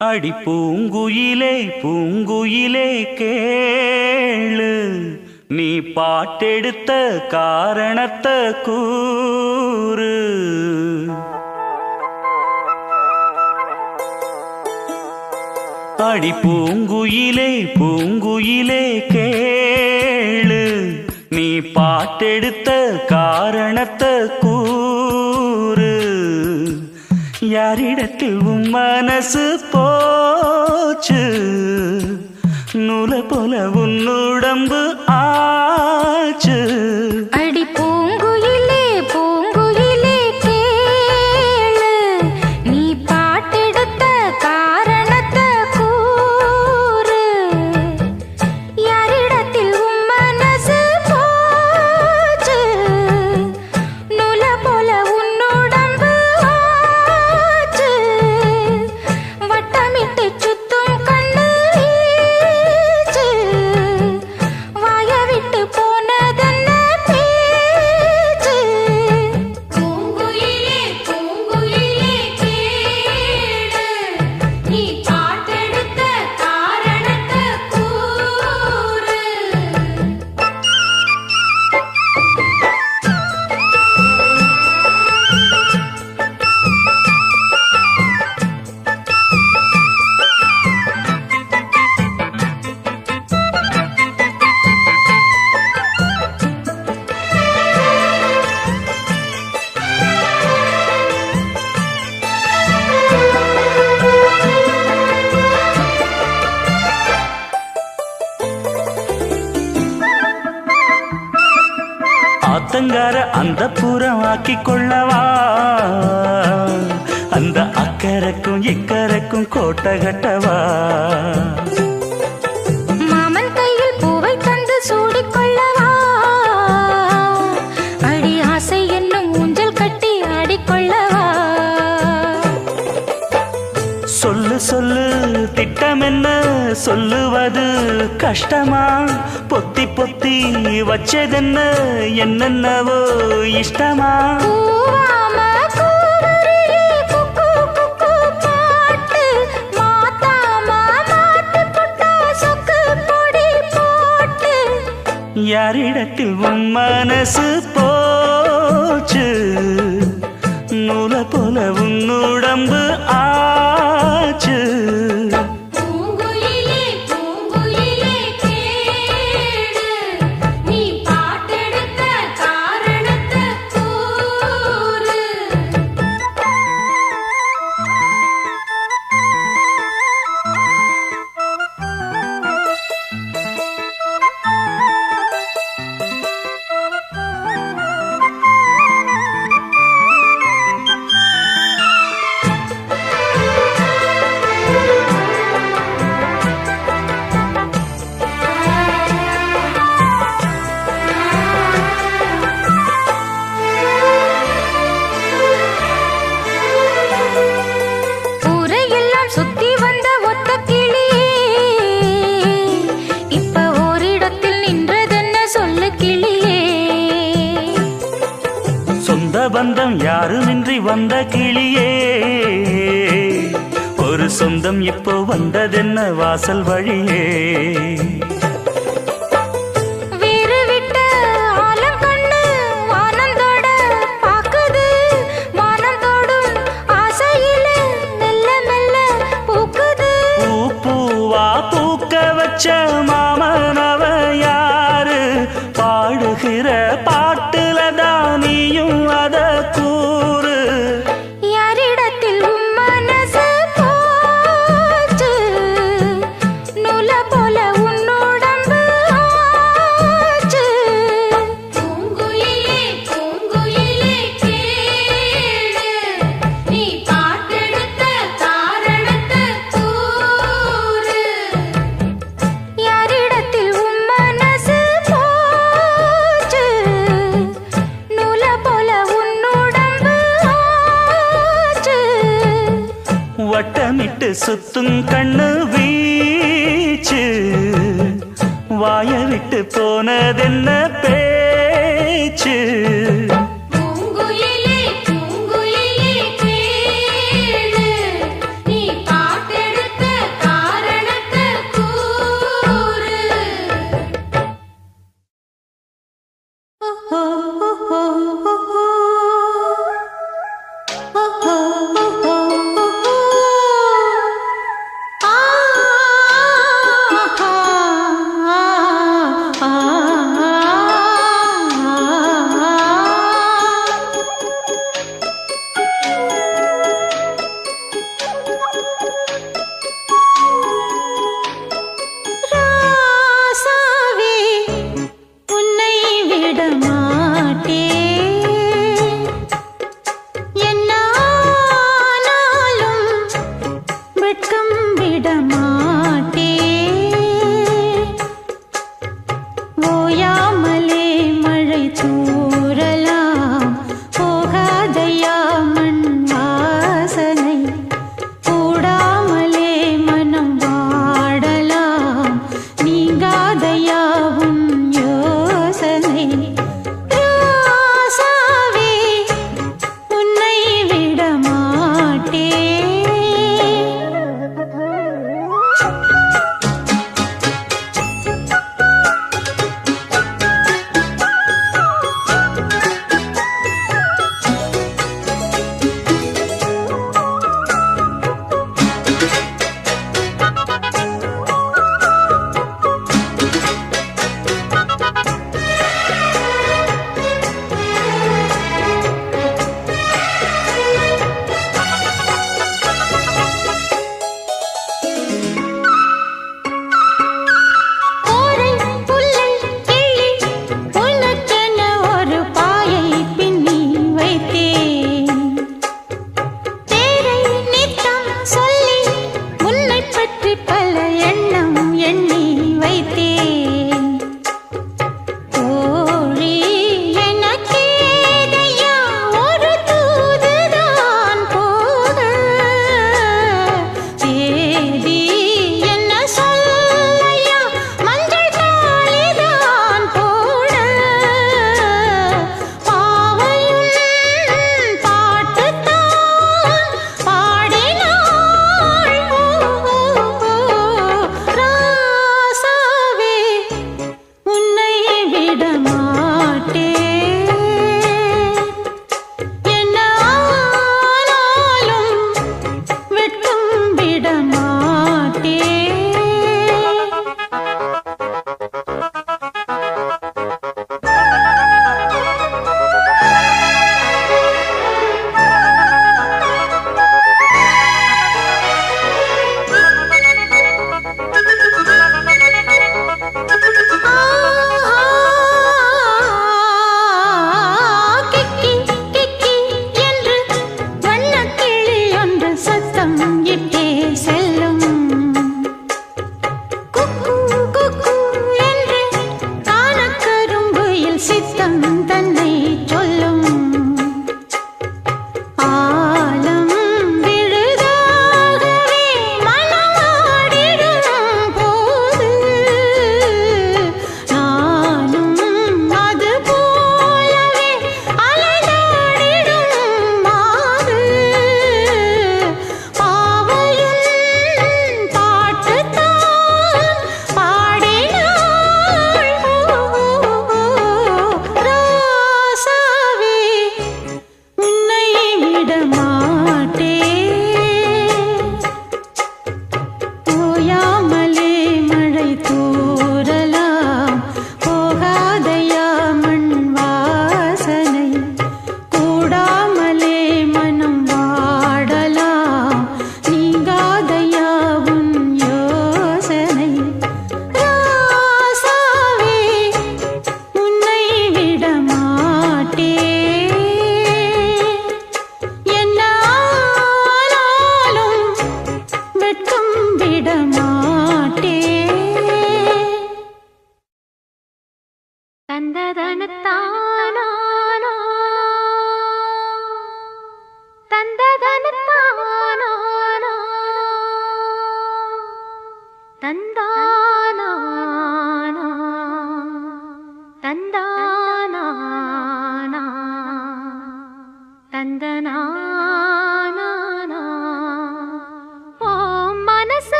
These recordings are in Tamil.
அடி பூங்குயிலே பூங்குயிலே கேளு, நீ பாட்டெடுத்த காரணத்தை கூறு. அடி பூங்குயிலே பூங்குயிலே கேளு, நீ பாட்டெடுத்த காரணத்தை கூறு. யாரிடத்தில் உன் மனசு போச்சு, நூல போல உன் உடம்பு ஆச்சு. அடி பூங்குயிலே பூங்குயிலே கேளு, நீ பாட்டெடுத்த காரணத்தை கூறு. யாரிடத்தில் உன் மனசு போச்சு, நூல போல உன் உடம்பு ஆச்சு. வட்டமிட்டு சுத்தும் கண்ணு வீச்சு, வாய விட்டு போனதென்ன பேச்சு. பூங்குயிலே பூங்குயிலே கேளு, நீ பாட்டெடுத்த காரணத்தை கூறு. ஆத்தங்கார அந்த புறம் ஆக்கி கொள்ளவா, அந்த அக்கறைக்கும் இக்கரைக்கும் கோட்டை கட்டவா. மாமன் கையில் பூவை தந்து சூடிக்கொள்ளவா, அடி ஆசை என்னும் ஊஞ்சல் கட்டி ஆடிக்கொள்ளவா. சொல்லு சொல்லு திட்டம் என்ன, சொல்லுவது கஷ்டமா. பொத்தி பொத்தி வச்சதென்ன, என்னென்னவோ இஷ்டமா. பூவாம கூவருளி குக்கு குக்கு பாட்டு, மாத்தாம மாட்டு புட்டா சொக்கு பொடி போட்டு. யாரிடத்தில் உன் மனசு போச்சு, நூல போல உன் உடம்பு ஆச்சு. பூங்குயிலே பூங்குயிலே கேளு, நீ பாட்டெடுத்த காரணத்தை கூறு. ஊரையெல்லாம் சுத்தி வந்த ஒத்த கிளியே, இப்ப ஓரிடத்தில் நின்றதென்ன சொல்லு கிளியே. சொந்த பந்தம் யாருமின்றி வந்த கிளியே, ஒரு சொந்தம் இப்போ வந்ததென்ன வாசல் வழியே. வீறு விட்ட ஆலங்கண்ணு வானந்தோட பாக்குது, வானந்தோடும் ஆசையில மெல்ல மெல்ல பூக்குது. பூ பூவா பூக்க வச்ச மாமனவ யாரு, பாடுகிற பாட்டுல தானியும் அத கூறு. யாரிடத்தில் உன் மனசு போச்சு, நூல போல உன் உடம்பு ஆச்சு. பூங்குயிலே பூங்குயிலே கேளு, நீ பாட்டெடுத்த காரணத்தை கூறு. யாரிடத்தில் உன் மனசு போச்சு, நூல போல உன் உடம்பு ஆச்சு. வட்டமிட்டு சுத்தும் கண்ணு வீச்சு, வாய விட்டு போனதென்ன பேச்சு. பூங்குயிலே பூங்குயிலே கேளு, நீ பாட்டெடுத்த மாட்டே ஓயாமலே மழை தூறலாம் போகாதையா மண் வாசனை கூடாமலே மனம் வாடலாம் நீங்காதையா உன் யோசனை ராசாவே உன்னை விட மாட்டே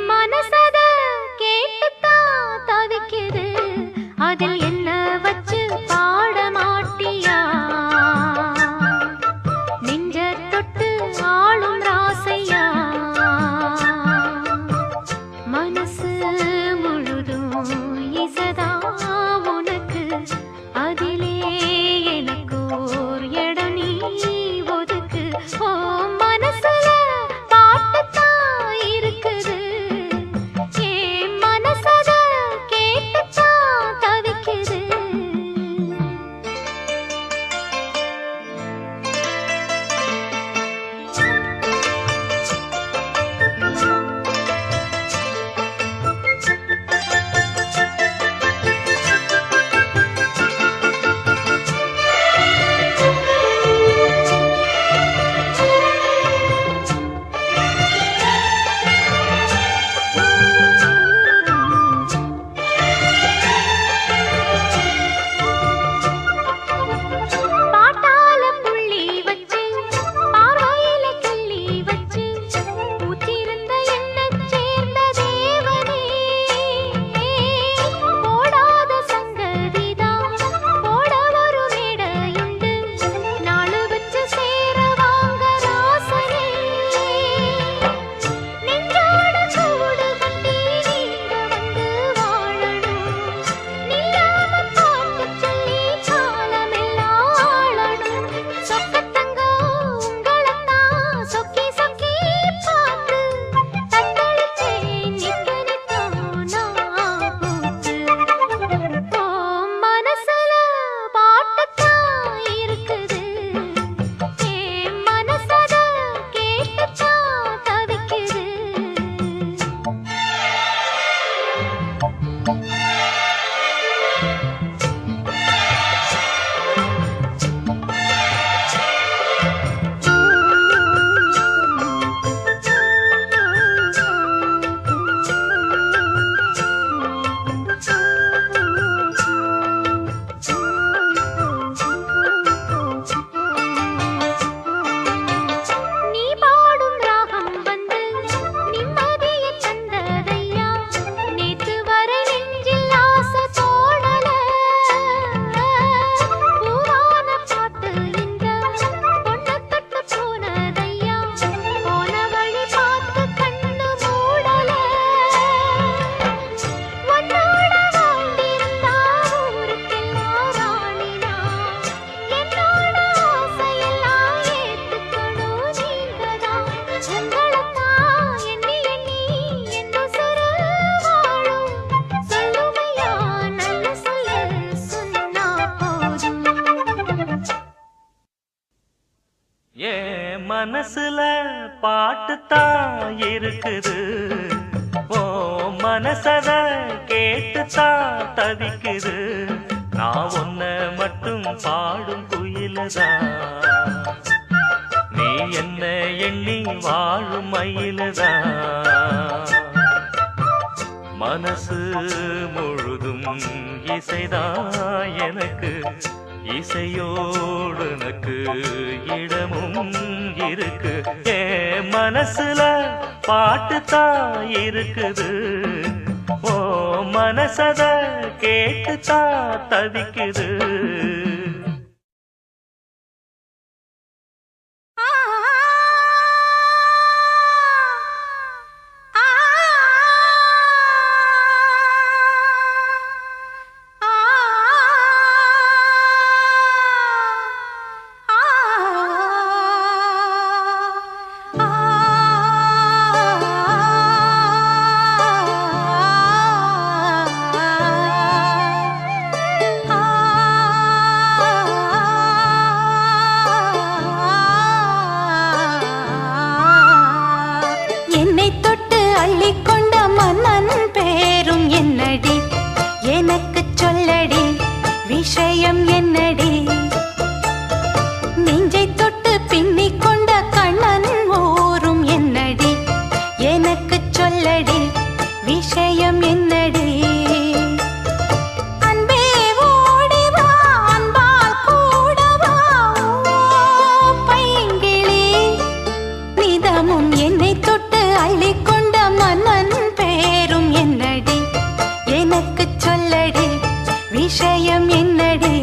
மனசத கேட்டுத்தான் ஏன் மனசுல பாட்டுத்தான் இருக்குது, ஓ மனசத கேட்டுத்தான் தவிக்குது. நான் ஒன்ன மட்டும் பாடும் குயிலதான், நீ என்ன எண்ணி வாழும் மயிலதான். மனசு முழுதும் இசைதான் எனக்கு, இசையோடு எனக்கு இடமும் இருக்கு. என் மனசுல பாட்டுத்தான் இருக்குது, ஓ மனசத கேட்டுத்தான் தவிக்குது. விஷயம் என்னடி, நெஞ்சை தொட்டு பின்னிக் கொண்ட கண்ணன் ஓரும் என்னடி, எனக்கு சொல்லடி விஷயம் என்னடி. அன்பே ஓடிவா அன்பால் கூடவா பைங்கிளி, நிதமும் என்னை தொட்டு அள்ளிக்கொண்ட மன்னன் பேரும் என்னடி, எனக்கு சொல்லடி விஷயம் என்னடி.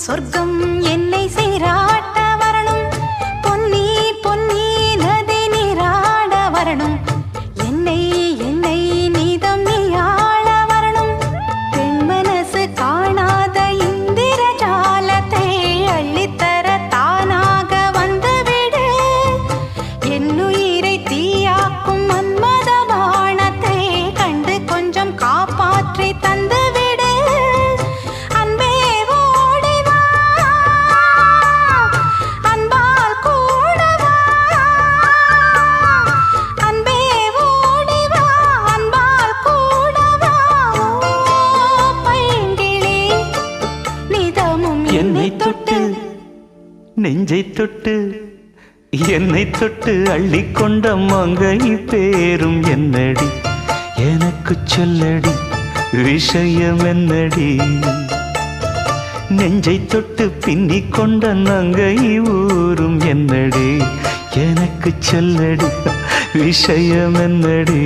சொர்க்கம் என்னை சீராட்ட வரணும், பொன்னி பொன்னி நதி நீராட வரணும், என்னை என்னை நீதம் நீயாள வரணும். பெண் மனசு காணாத இந்திர ஜாலத்தை அள்ளித்தர தானாக வந்துவிடு, என்னுயிரை தீயாக்கும் மன்மத வானத்தை கண்டு கொஞ்சம் காப்பாற்றி தந்துவிடு. என்னை தொட்டு நெஞ்சை தொட்டு என்னை தொட்டு அள்ளிக்கொண்ட மங்கை பேரும் என்னடி, எனக்கு சொல்லடி விஷயம் என்னடி. நெஞ்சை தொட்டு பின்னிக் கொண்ட நங்கை ஊரும் என்னடி, எனக்கு சொல்லடி விஷயம் என்னடி.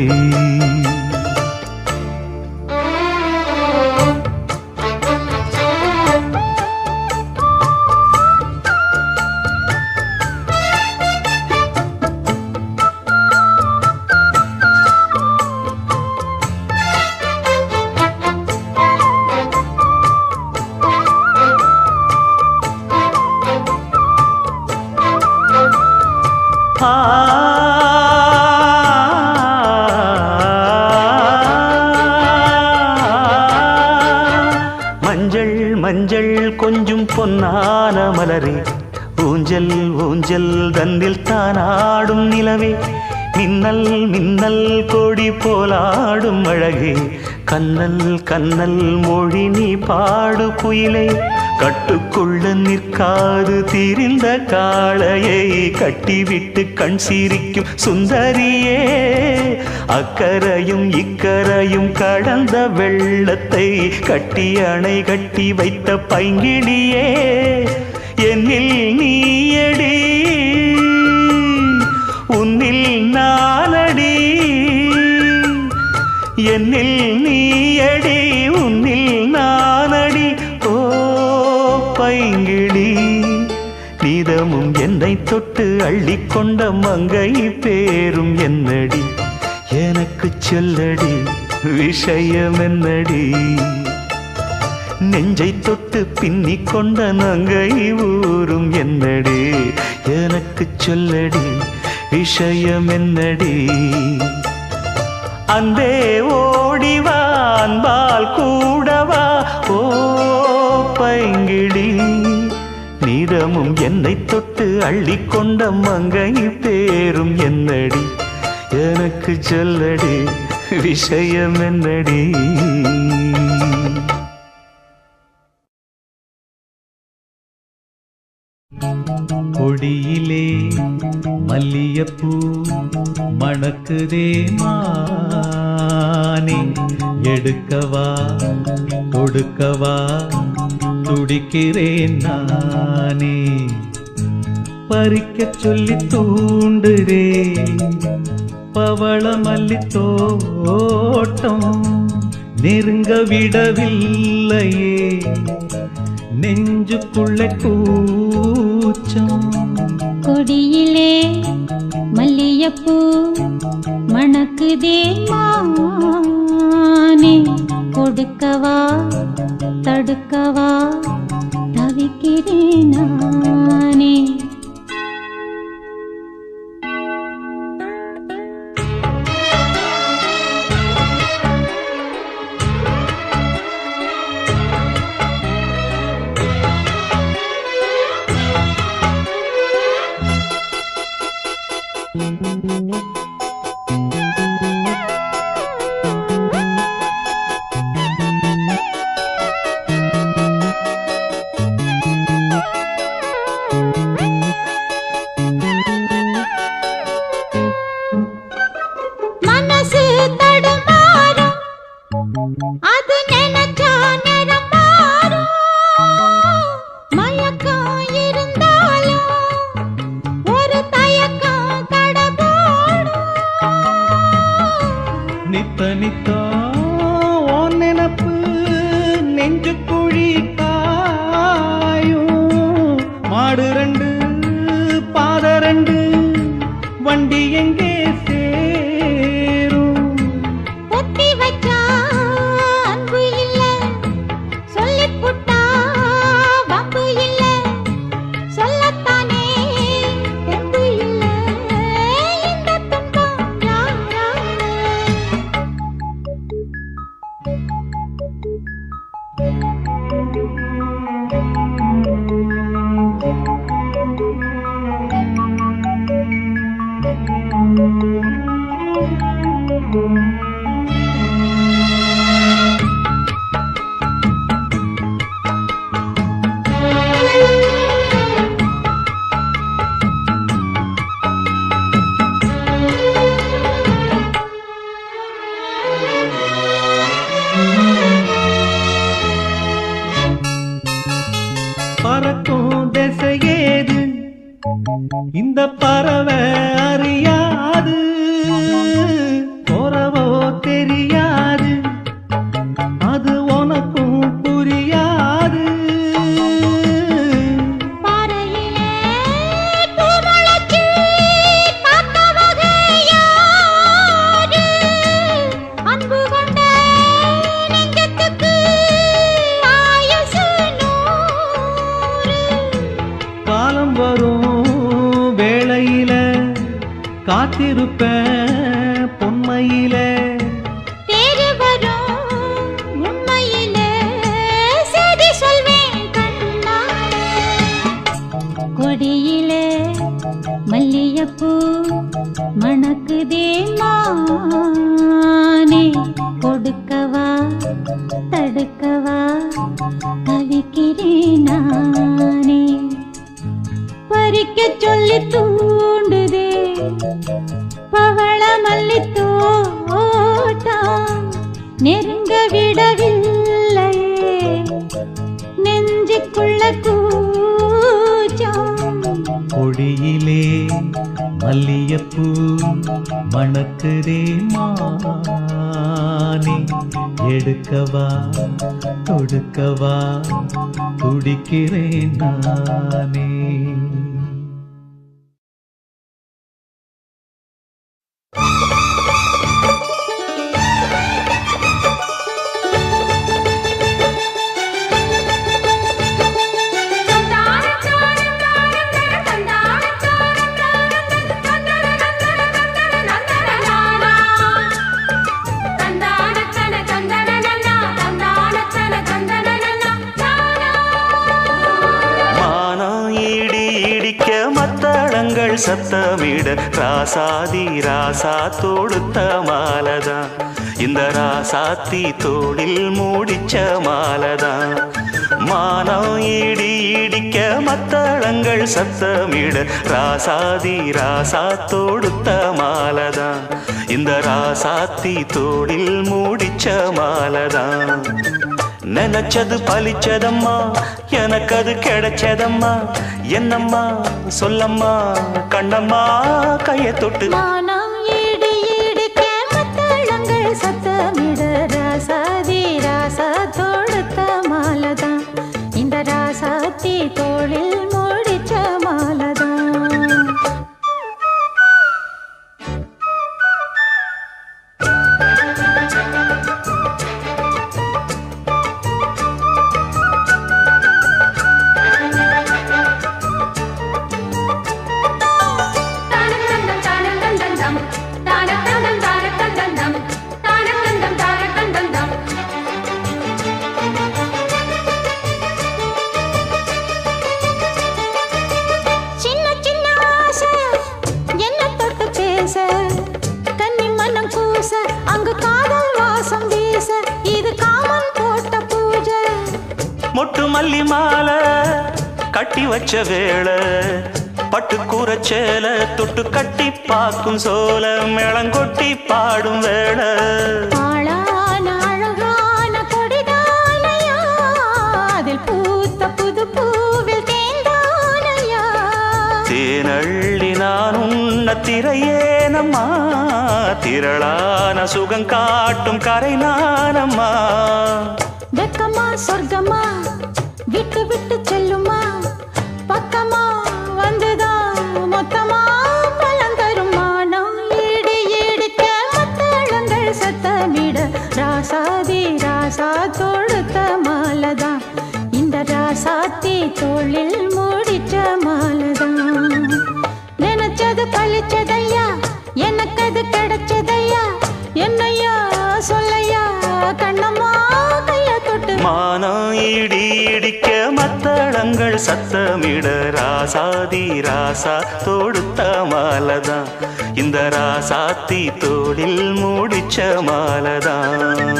மஞ்சள் மஞ்சள் கொஞ்சம் பொன்னான மலரே, ஊஞ்சல் ஊஞ்சல் தன்னில் தானாடும் நிலவே, மின்னல் மின்னல் கொடி போலாடும் அழகே, கண்ணல் கண்ணல் மொழி நீ பாடு குயிலே. கட்டுக்குள்ள நிற்காது தீரிந்த காளையை கட்டிவிட்டு கண் சிரிக்கும் சுந்தரியே, அக்கரையும் இக்கரையும் கடந்த வெள்ளத்தை கட்டி அணை கட்டி வைத்த பைங்கிளியே, என்னில் நீயடி உன்னில் நானடி, என்னில் நீயடி உன்னில் நானடி. ஓ பைங்கிளி நீதமும் என்னை தொட்டு அள்ளிக்கொண்ட மங்கை பேரும் என்னடி எனக்கு சொல்லடி விஷயம் என்னடி நெஞ்சை தொட்டு பின்னிக் கொண்ட நங்கை ஊரும் என்னடி எனக்கு சொல்லடி விஷயம் என்னடி அன்பே ஓடிவா அன்பால் கூடவா ஓ பைங்கிளி நீதமும் என்னை தொட்டு அள்ளிக்கொண்ட மங்கை பேரும் என்னடி எனக்கு சொல்லடி விஷயம் என்னடி கொடியிலே மல்லியப்பூ மணக்குதே மானே எடுக்கவா கொடுக்கவா துடிக்கிறேன் நானே பறிக்க சொல்லி தூண்டுதே பவள மல்லி தோட்டம் நெருங்க விடவில்லையே நெஞ்சுக்குள்ள கூச்சம் கொடியிலே மல்லியப்பூ மணக்குதே மானே கொடுக்கவா தடுக்கவா தவிக்கிறேன் நானே மனசு தடுமாறும் அது நினைச்சா நேரம் மாறும் மயக்கம் இருந்தாலும் ஒரு தயக்கம் தடபோடும் நித்த நித்தா உன் நினப்பு நெஞ்சு குழி காயும் மாடு ரெண்டு பாத ரெண்டு வண்டி எங்கே சேரும் ஒத்தி வச்சா அன்பு இல்ல சொல்லிப் புட்டா வம்பு இல்ல சொல்லத்தானே தெம்பு இல்ல இந்த துன்பம் யாரால பறக்கும் திசையேது இந்த பறவை அறியாது போறவோ தெரியாது அது உனக்கும் புரியாது பாறையிலே பூ முளைச்சு பார்த்த வகை யாரு? அன்பு கொண்ட நெஞ்சத்துக்கு ஆயுசு 100. காலம் வரும் வேளையில காத்திருப்பேன் பொன்மையில தேடி வரும் உண்மையிலே செய்தி சொல்வேன் கண்ணாலே. கொடியிலே மல்லியப்பூ மணக்குதே மானே கொடுக்கவா தடுக்கவா தவிக்கிறேன் நானே பறிக்க சொல்லி தூண்டுதே பவள மல்லி தோட்டம் நெருங்க விடவில்லையே நெஞ்சுக்குள்ள கூச்சம் கொடியிலே மல்லியப்பூ மணக்குதே மானே எடுக்கவா தொடுக்கவா துடிக்கிறேன் நானே. சத்தமிட ராசாதி ராசா தொடுத்த மாலதான் இந்த ராசாத்தி தோளில் மூடிச்ச மாலதான். மானம் இடி இடிக்க மத்தளங்கள் சத்தமிட ராசாதி ராசா தொடுத்த மாலதான் இந்த ராசாத்தி தோளில் மூடிச்ச மாலதான். நினைச்சது பலிச்சதம்மா எனக்கு அது கிடைச்சதம்மா என்னம்மா சொல்லம்மா கண்ணம்மா கைய தொட்டு. மானம் இடி இடிக்க மத்தளங்கள் சத்தமிட ராசாதி ராசா தொடுத்த மாலதான் இந்த ராசாத்தி தோளில் மூடிச்ச மாலதான். மொட்டு மல்லி மாலை கட்டி வச்ச வேளை பட்டு கூரச்சேல தொட்டு கட்டி பாக்கும் சோல மேளங்கொட்டி பாடும் வேளை. அழகான கொடிதானையா அதில் பூத்த புது பூவில் தேந்தானையா தேனள்ளி நான் உன்ன திரையேனம்மா திரளான சுகம் காட்டும் கரை நானம்மா. வெக்கமா சொர்க்கமா விட்டு விட்டு செல்லுமா பக்கமா வந்துதான் மொத்தமா பலம் தரும். மானம் இடி இடிக்க மத்தளங்கள் சத்தமிட ராசாதி ராசா தொடுத்த மாலதான் இந்த ராசாத்தி தோளில் மூடிச்ச மாலதான். நினைச்சது பழிச்சதையா எனக்கு அது கிடைச்சதையா என்னையா சொல்லையா கண்ணம்மா கைய தொட்டு. மானம் இடி இடிக்க மத்தளங்கள் சத்தமிட ராசாதி ராசா தொடுத்த மாலதான் இந்த ராசாத்தி தோளில் மூடிச்ச மாலதான்.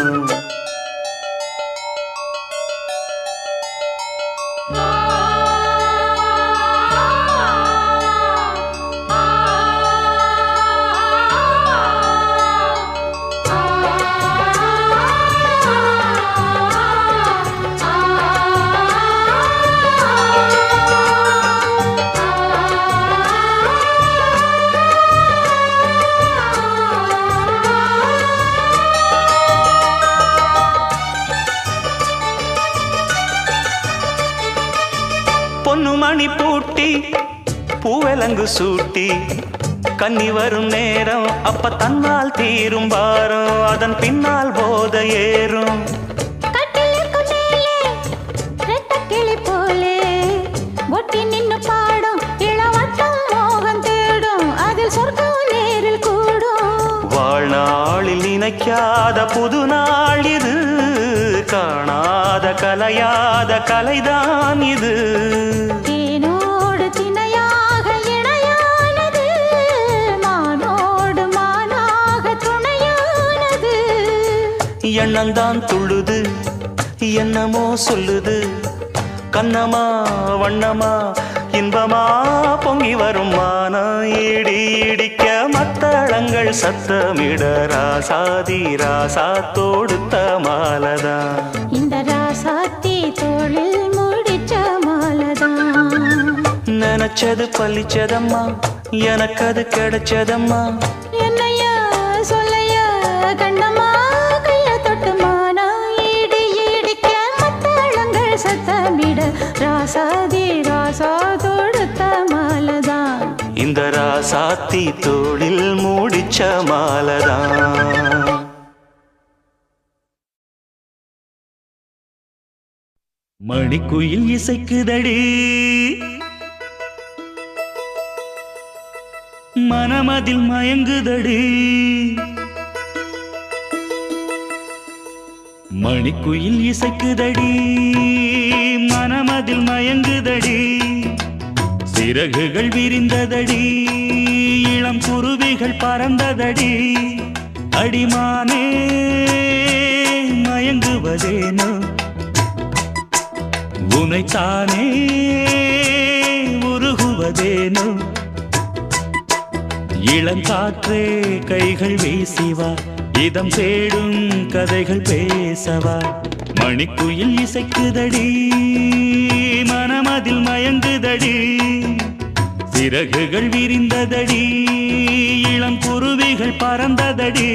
பொன்னு மணி பூட்டி பூவலங்கு சூட்டி கன்னி வரும் நேரம் அப்ப தன்னால் தீரும் பாரம் அதன் பின்னால் போத ஏறும். கிளி போலே ஒட்டி நின்னு பாடும் இளவட்டம் மோகம் தேடும் அதில் சொர்க்கம் நேரில் கூடும். வாழ்நாளில் நினைக்காத புது நாள் இது காணாத கலையாத கலைதான் இது. தேனோடு திணையாக இணையானது மானோடு மானாக துணையானது. எண்ணந்தான் துள்ளுது என்னமோ சொல்லுது கண்ணமா வண்ணமா இன்பமா பொங்கி வரும். மானம் இடி இடிக்க மத்தளங்கள் சத்தமிட ராசாதி ராசா தொடுத்த மாலதான் இந்த ராசாத்தி தோளில் மூடிச்ச மாலதான். நினைச்சது பழிச்சதம்மா எனக்கு அது கிடைச்சதம்மா. என்னையா சொல்லையா கண்ணம்மா கைய தொட்டுமா நான் ஈடி ஈடிக்க மத்தாளங்கள் சத்தமிட ராசாதி ராசா தொடுத்த மாலதான் இந்த ராசாத்தி தோளில் மூடிச்ச மாலதான். மணிக்குயில் இசைக்குதடி மனமதில் மயங்குதடி. மணிக்குயில் இசைக்குதடி மனமதில் மயங்குதடி. சிறகுகள் விரிந்ததடி இளம் குருவிகள் பறந்ததடி. அடிமானே மயங்குவதேனோ உனைத்தானே உருகுவதேனோ. இளங்காற்றே கைகள் வீசிவா இதம் தேடும் கதைகள் பேசவா. மணிக்குயில் இசைக்குதடி மனமதில் மயங்குதடி. சிறகுகள் விரிந்ததடி இளம் குருவிகள் பறந்ததடி.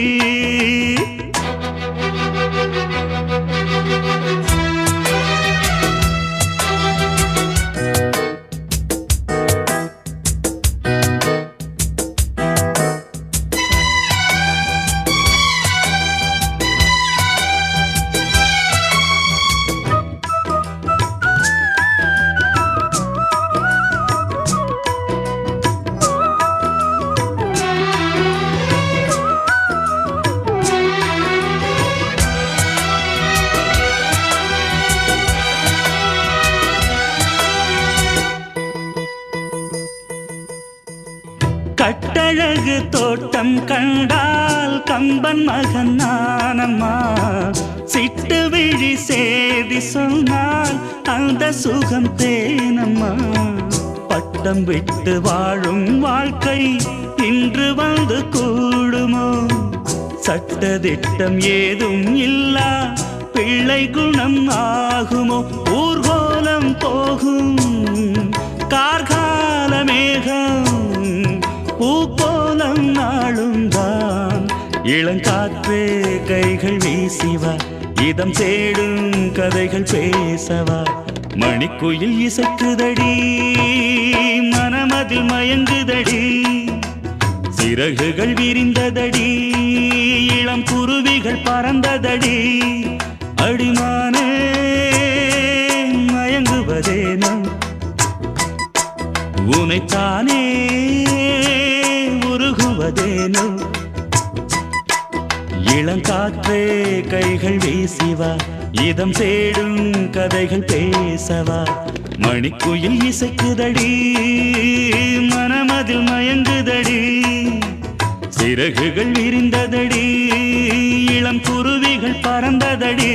கட்டழகு தோட்டம் கண்டால் கம்பன் மகன் நானம்மா. சிட்டு விழி சேதி சொன்னால் அந்த சுகம் தேனம்மா. பட்டம் விட்டு வாழும் வாழ்க்கை இன்று வந்து கூடுமோ. சட்டதிட்டம் ஏதும் இல்லா பிள்ளை குணம் ஆகுமோ. ஊர்கோலம் போகும் கார்கால மேகம் பூக்கோலம் நாளும் தான். இளங்காற்றே கைகள் வீசிவா இதம் தேடும் கதைகள் பேசவா. மணிக்குயில் இசைக்குதடி மனமதில் மயங்குதடி. சிறகுகள் விரிந்ததடி இளம் குருவிகள் பறந்ததடி. அடிமானே மயங்குவதேனோ உனைத்தானே உருகுவதேனோ. இளங்காற்றே கைகள் வீசிவா இதம் தேடும் கதைகள் பேசவா. மணிக்குயில் இசைக்குதடி மனமதில் மயங்குதடி. சிறகுகள் விரிந்ததடி இளம் குருவிகள் பறந்ததடி.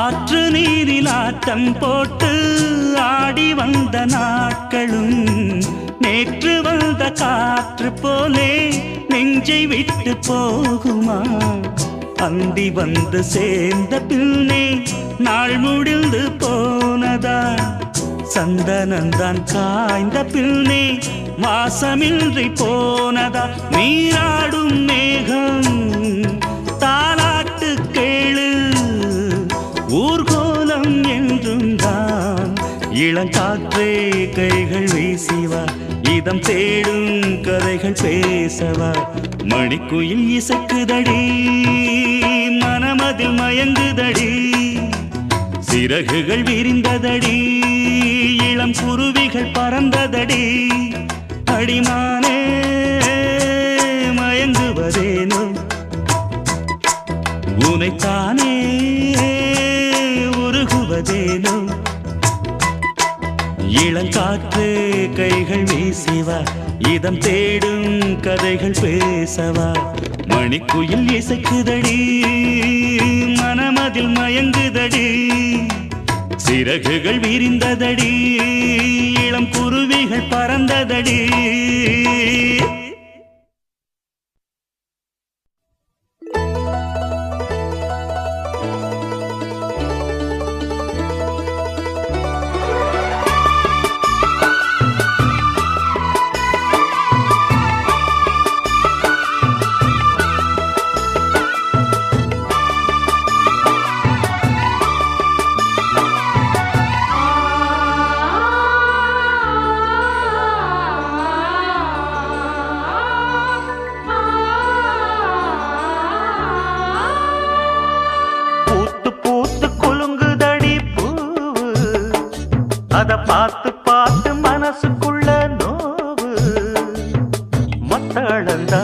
ஆற்று நீரில் ஆட்டம் போட்டு ஆடி வந்த நாட்களும் நேற்று வந்த காற்று போலே நெஞ்சை விட்டு போகுமா. அந்தி வந்து சேர்ந்த பின்னே நாள் முடிந்து போனதா. சந்தனந்தான் காய்ந்த பின்னே வாசமின்றி போனதா. நீராடும் மேகம் தாலாட்டு கேளு ஊர்கோலம் என்றும் தான். இளங்காற்றே கைகள் வீசிவா இதம் தேடும் கதைகள் பேசவா. மணிக்குயில் இசைக்குதடி மனமதில் மயங்குதடி. சிறகுகள் விரிந்ததடி இளம் குருவிகள் பறந்ததடி. அடிமானே மயங்குவதேனோ உனைத்தானே உருகுவதேனோ இளங்காற்று கைகள் வீசிவா இதம் தேடும் கதைகள் பேசவா மணிக்குயில் இசைக்குதடி மனமதில் மயங்குதடி சிறகுகள் விரிந்ததடி இளம் குருவிகள் பறந்ததடி அத பார்த்து பார்த்து மனசுக்குள்ள நோவு மத்தளந்தா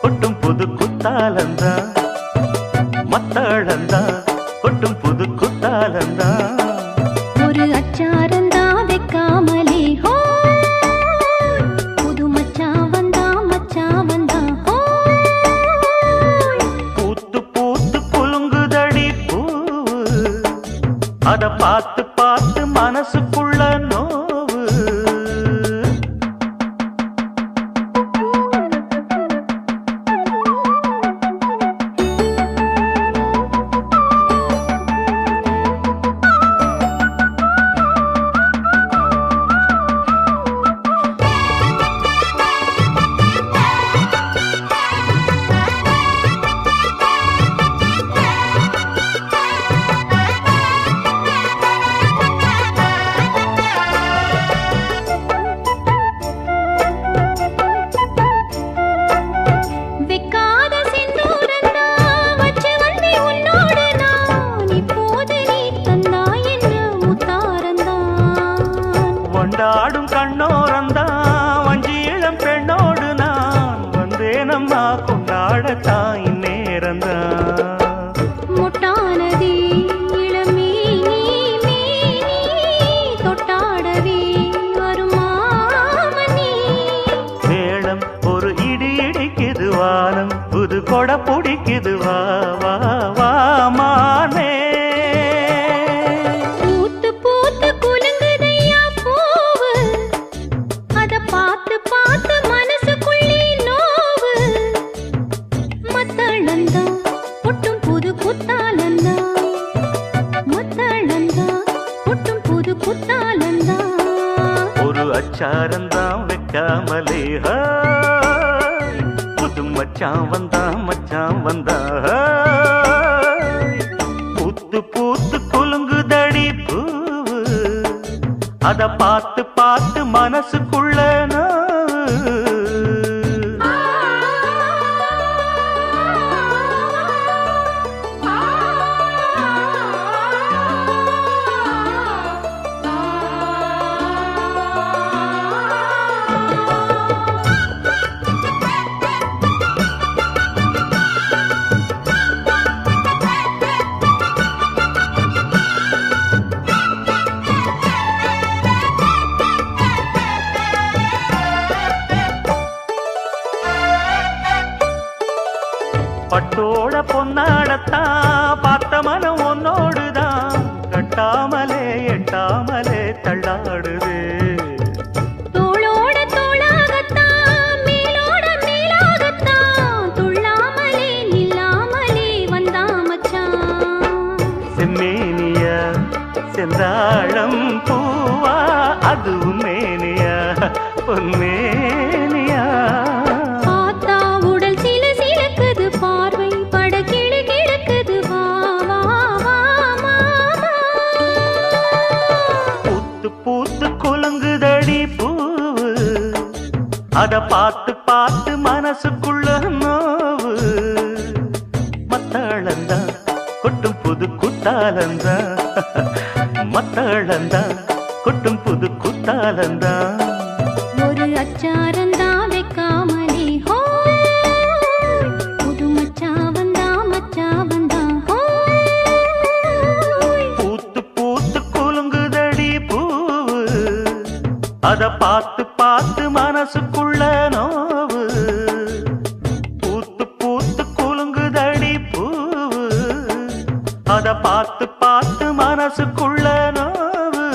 கொட்டும் புது குத்தாலந்தா மத்தளந்தா கொட்டும் புது குத்தாலந்தா ஒரு அச்சாரந்தா வைக்காமலே ஹோ புது மச்சா வந்தா ஹோ பூத்து பூத்து குலுங்குதடி பூவு அத பார்த்து பார்த்து மனசுக்குள்ள நோவு கொண்டாடும் கண்ணோரந்தான் வஞ்சி இளம் பெண்ணோடு நான் வந்தேனம்மா கொண்டாடத்தான் இந்நேரந்தான் முட்டானதி இளமே தொட்டாடவே வருமாமணி மேளம் ஒரு இடி இடிக்குது வானம் புது கொடை பிடிக்குது வா வா வா மானே ஒரு அச்சாரந்தான் வைக்காமலே புது மச்சான் வந்தா பூத்து பூத்து குலுங்குதடி பூவு அத பார்த்து பார்த்து மனசுக்குள்ள பட்டோட பொன்னாடத்தான் பார்த்த மனம் உன்னோடுதான் கட்டாமலே எட்டாமலே தள்ளாடுது தோளோட தோளாகத்தான் மேலோட மேலாகத்தான் துள்ளாமலே நில்லாமலே வந்தா மச்சான் செம்மேனியா செந்தாழம் பூவா அதுவும் மேனியா பொன்மேனியா பூத்து குலுங்குதடி பூவு அத பார்த்து பார்த்து மனசுக்குள்ள நோவு மத்தளந்தா கொட்டும் புது குத்தாலந்தா மத்தளந்தா கொட்டும் புது குத்தாலந்தா ஒரு அச்சாரந்தா வைக்காமலே ஹோ புது மச்சா வந்தா அத பார்த்து பார்த்து மனசுக்குள்ள நோவு பூத்து பூத்து குலுங்குதடி பூவு அத பார்த்து பார்த்து மனசுக்குள்ள நோவு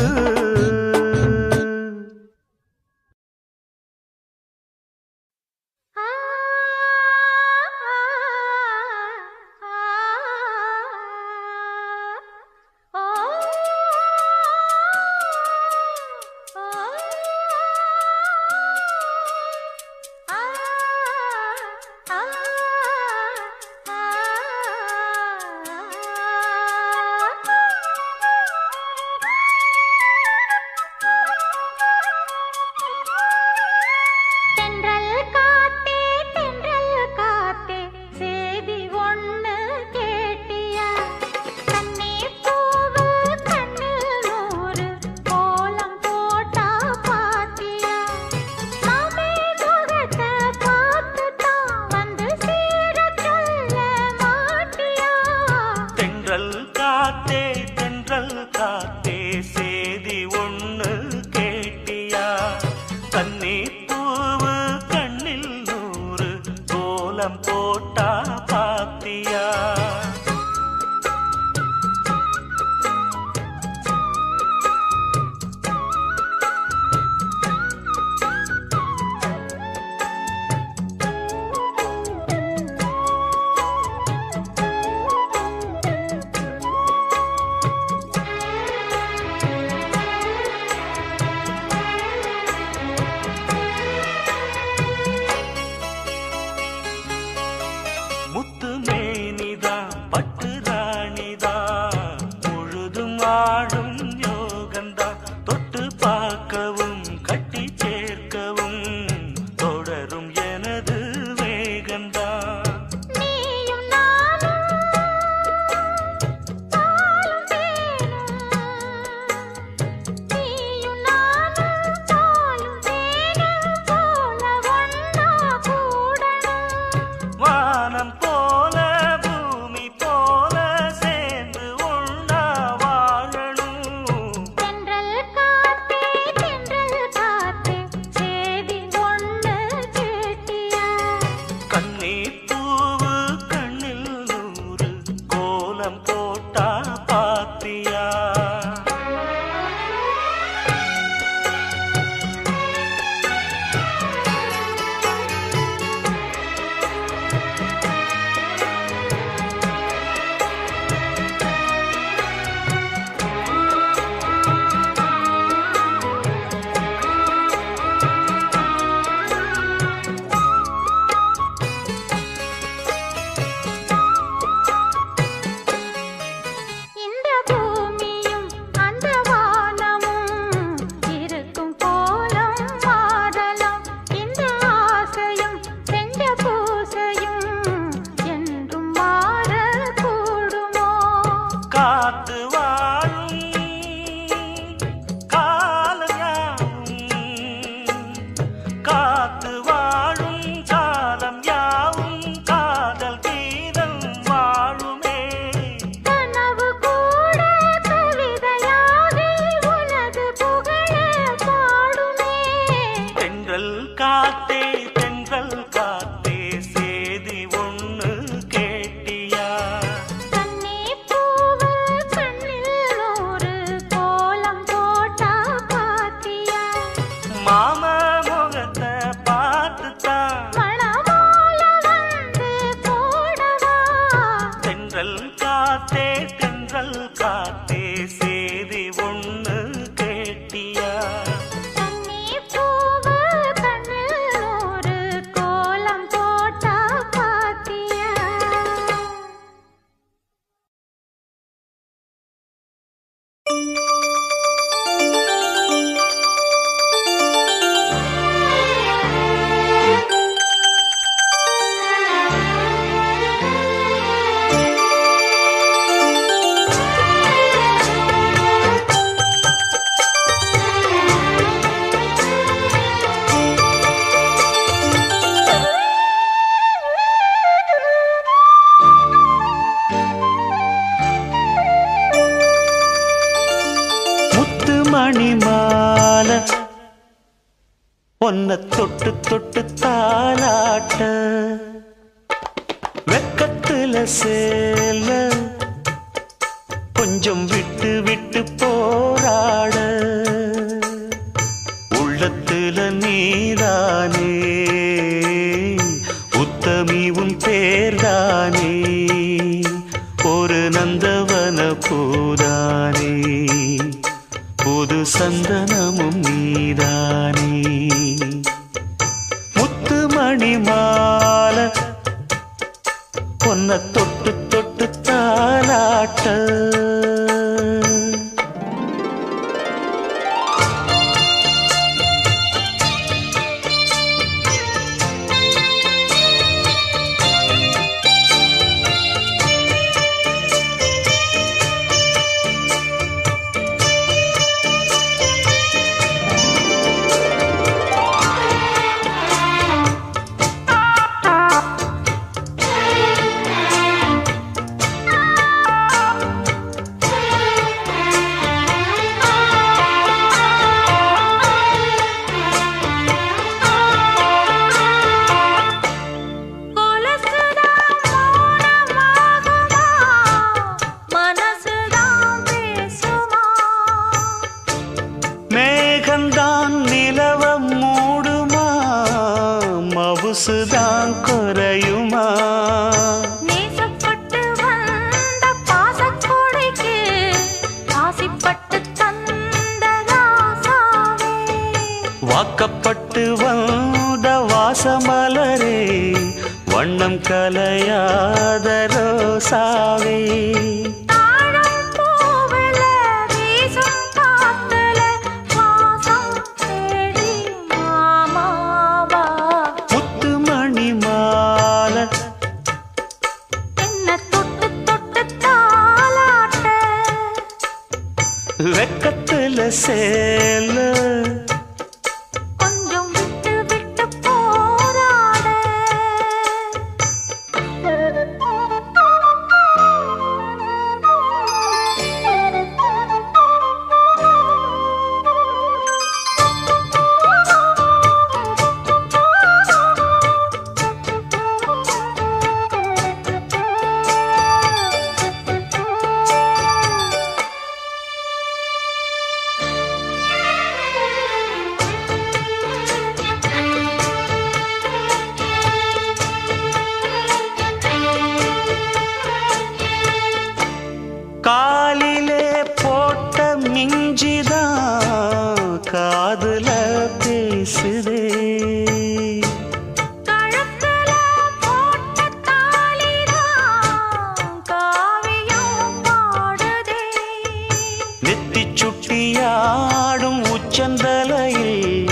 ஒன்ன தொட்டு தொட்டு தாலாட்ட வெக்கத்துல சேல கொஞ்சம் விட்டு விட்டு போராட உள்ளத்துல நீதானே உத்தமி உன் பேர்தானே ஒரு நந்தவன பூதானே புது சந்தனமும் நீதானே முத்துமணி மாலை பொன்ன தொட்டு தொட்டு தாலாட்ட மவுசுதான் குறையுமா நேசப்பட்டு வந்த பாசக்கோடைக்கு ஆசிப்பட்டு தந்த ராசாவே வாக்கப்பட்டு வந்த வாசமலரே வண்ணம் கலையாத ரோசாவே வெக்கத்துல சேல கொஞ்சம் விட்டு விட்டு போராட காலிலே போட்ட மிஞ்சிதான் காதுல பேசுதே கழுத்துல போட்ட தாலிதான் காவியம் பாடுதே நெத்தி சுட்டியாடும் உச்சந்தலையில்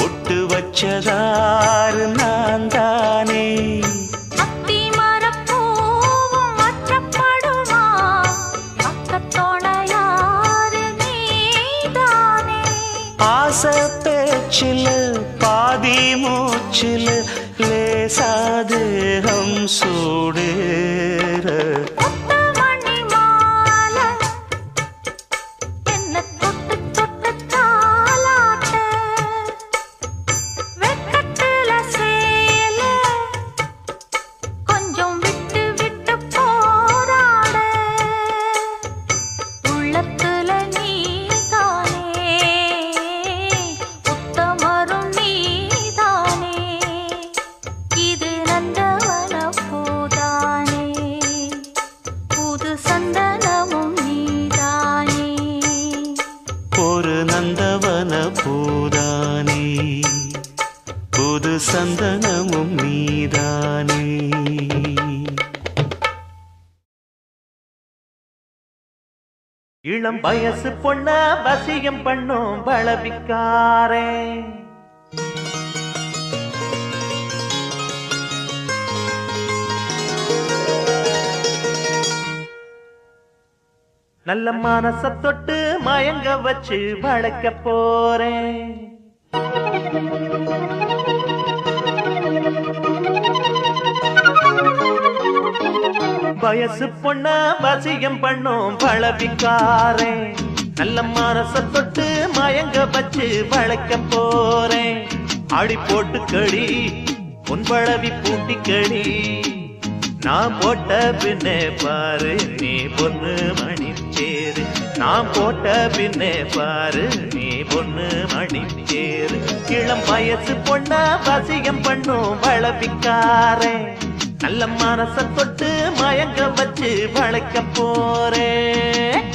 ஒட்டு வச்சதாறு நான் தானே ஆசை பேச்சில் பாதி மூச்சில் லேசாதேகம் சூடேற ஒரு நந்தவன பூதானே புது சந்தனமும் நீதானே இளம் வயசு பொண்ண வசியம் பண்ணும் பலவிக்காரே நல்ல மனச தொட்டு மயங்க வச்சு வளர்க்க போறேன் வயசு பொண்ண வசியம் பண்ணும் பழவிக்காரே நல்ல மனச தொட்டு மயங்க வச்சு வளர்க்க போறேன் ஆடி போட்டு கடி பொன்பழவி பூட்டி கடி நான் போட்ட பின்னே பாரு நீ பொண்ணு மணி சேரு நான் போட்ட பின்னே பாரு நீ பொண்ணு மணி சேரு இளம் வயசு பொண்ண வசியம் பண்ணும் வளபிக்காரே நல்ல மனச தொட்டு மயங்க வச்சு வளைக்க போறேன்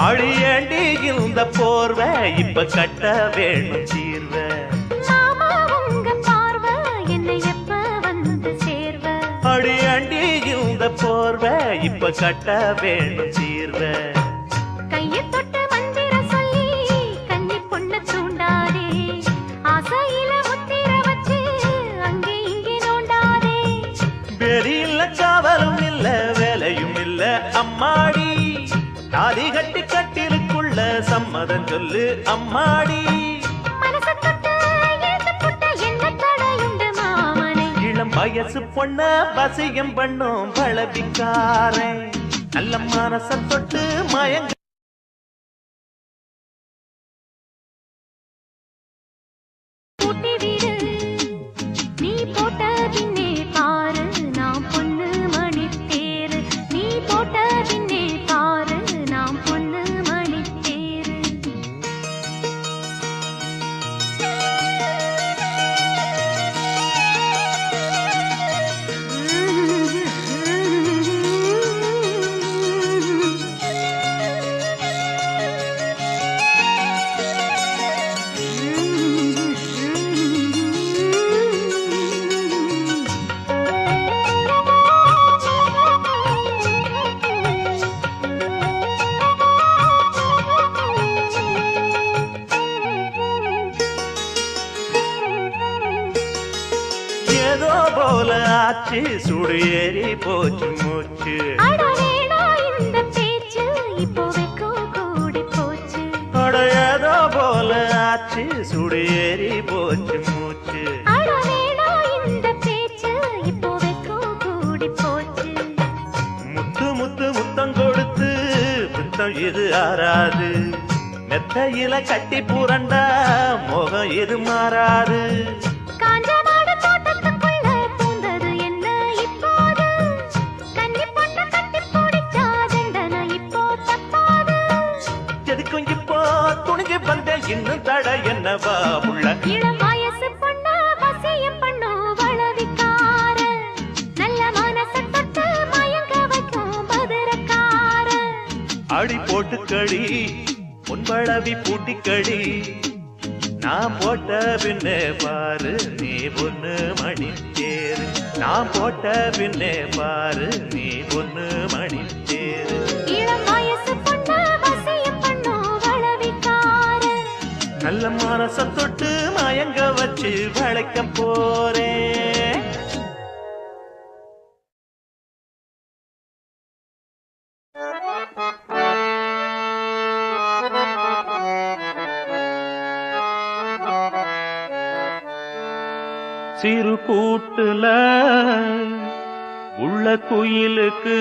அழியண்டி இந்த போர்வை இப்ப கட்ட வேணும் சீர்வ அழியண்டி இந்த போர்வை இப்ப கட்ட வேணும் சீர்வ கையை தொட்டு மந்திர சொல்லி கன்னி பொண்ணு தூண்டாதே ஆசையில முத்திர வச்சு அங்கே இங்கே நோண்டாதே வெறி இல்ல காவலும் இல்ல வேலையும் இல்ல அம்மாடி தாலி கட்டி கட்டிலுக்குள்ள சம்மதம் சொல்லு அம்மாடி இளம் வயசு பொண்ண வசியம் பண்ணும் பழபிக்காரன் நல்ல மனச தொட்டு மயங்க நீ போட்ட பின்னே பாரு நான் பொண்ணு மணி தேரு நீ போட்ட பின்னே பாரு நான் பொண்ணு மணி தேரு ஏதோ போல ஆச்சு சுடு ஏறி போச்சு மூச்சு இந்த பேச்சு இப்போ வெக்கம் கூடி போச்சு ஏதோ போல ஆச்சு சுடு ஏறி போச்சு மூச்சு இந்த பேச்சு இப்போ வெக்கம் கூடி போச்சு முத்து முத்து முத்தம் கொடுத்து முத்தம் இது ஆறாது மெத்தையில கட்டி புரண்டா முகம் இது மாறாது எதுக்கும் இப்போ துணிஞ்சு வந்த இன்னும் தட என்னவா உள்ள இளம் வயசு பொண்ண வசியம் பண்ணும் வளவிக்கார நல்ல மனச தொட்டு மயங்க வைக்கும் மதுரக்கார அடி போட்டு கடி பொன்பழவி பூட்டி கடி நான் போட்ட பின்னே பாரு நீ பொண்ணு மணி தேரு நான் போட்ட பின்னே பாரு நீ பொண்ணு மணி தேரு இளம் வயசு பொண்ண வசியம் பண்ணும் வளவிக்கார நல்ல மனச தொட்டு மயங்க வச்சு வளைக்க போறேன் சிறு கூட்டுல உள்ள குயிலுக்கு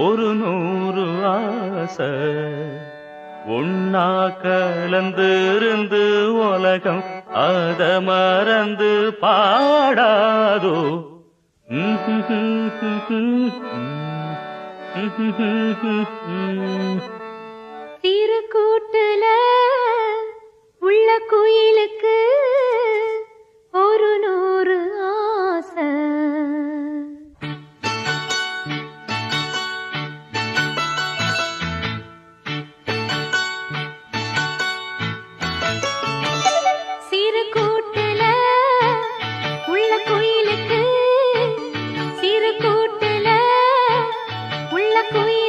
ஒரு 100 ஆசை ஒன்னா கலந்து இருந்து உலகம் அத மறந்து பாடாதோ சிறு கூட்டுல உள்ள குயிலுக்கு ஒரு 100 ஆசை சிறு கூட்டுல உள்ள குயிலுக்கு சிறு கூட்டுல உள்ள குயில்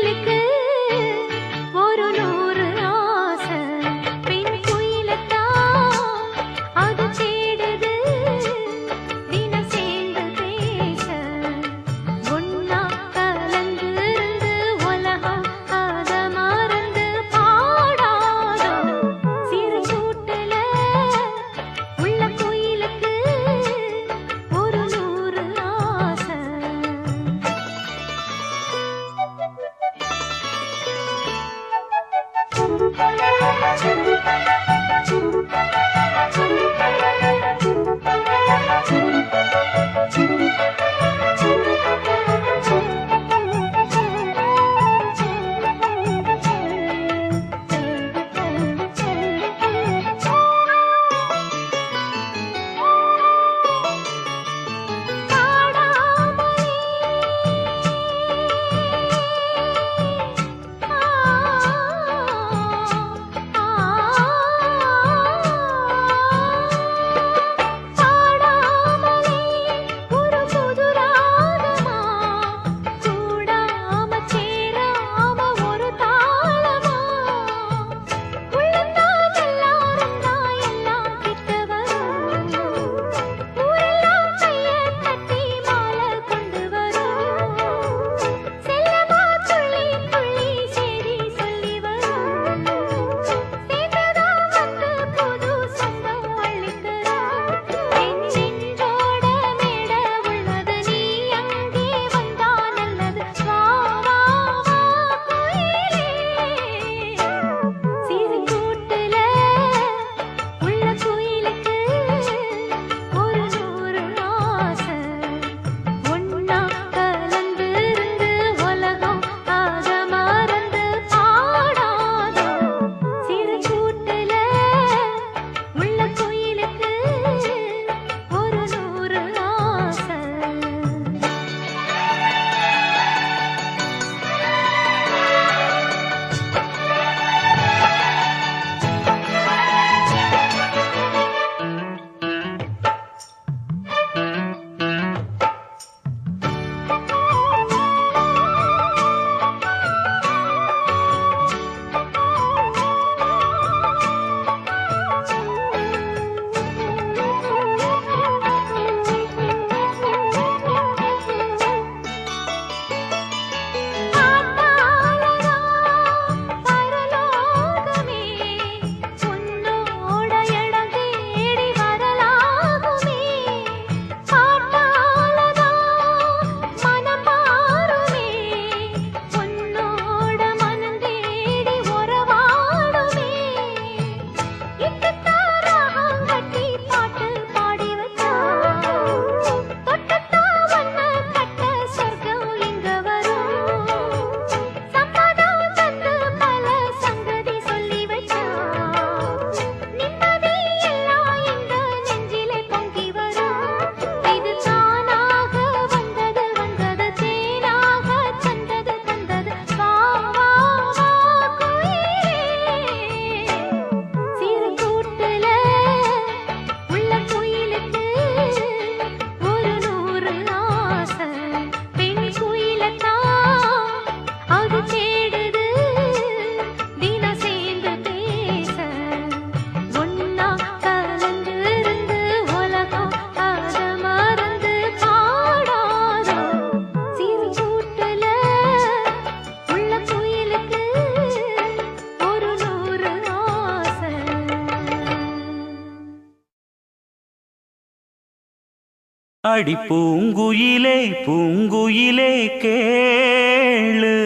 அடி பூங்குயிலே பூங்குயிலே கேளு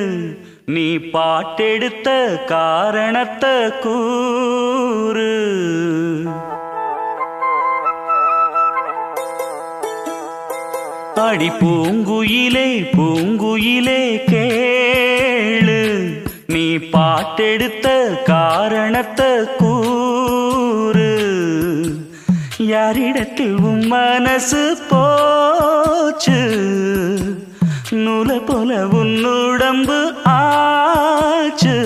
நீ பாட்டெடுத்த காரணத்தை கூறு அடி பூங்குயிலே பூங்குயிலே கேளு நீ பாட்டெடுத்த காரணத்தை கூறு யாரிடத்தில் உன் மனசு போச்சு நூலை போல உன் உடம்பு ஆச்சு